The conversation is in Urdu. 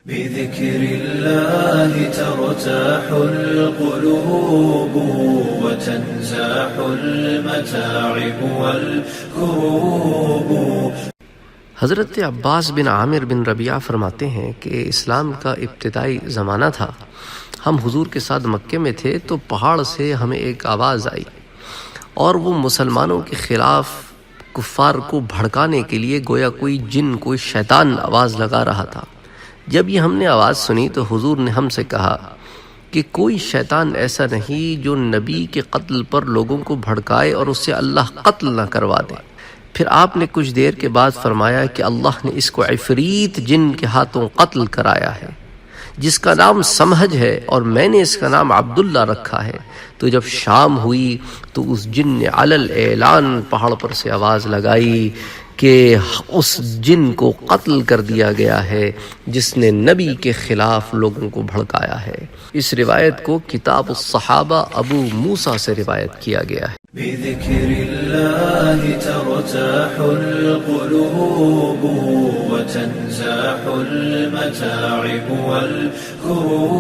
بذكر الله ترتاح القلوب وتنزاح المتاعب والكروب. حضرت عباس بن عامر بن ربیعہ فرماتے ہیں کہ اسلام کا ابتدائی زمانہ تھا. ہم حضور کے ساتھ مکے میں تھے تو پہاڑ سے ہمیں ایک آواز آئی اور وہ مسلمانوں کے خلاف کفار کو بھڑکانے کے لیے گویا کوئی جن، کوئی شیطان آواز لگا رہا تھا. جب یہ ہم نے آواز سنی تو حضور نے ہم سے کہا کہ کوئی شیطان ایسا نہیں جو نبی کے قتل پر لوگوں کو بھڑکائے اور اس سے اللہ قتل نہ کروا دے. پھر آپ نے کچھ دیر کے بعد فرمایا کہ اللہ نے اس کو عفریت جن کے ہاتھوں قتل کرایا ہے جس کا نام سمہج ہے، اور میں نے اس کا نام عبداللہ رکھا ہے. تو جب شام ہوئی تو اس جن نے علل اعلان پہاڑ پر سے آواز لگائی کہ اس جن کو قتل کر دیا گیا ہے جس نے نبی کے خلاف لوگوں کو بھڑکایا ہے. اس روایت کو کتاب الصحابہ ابو موسیٰ سے روایت کیا گیا ہے. بذكر الله ترتاح القلوب وتنزاح المتاعب والكروب.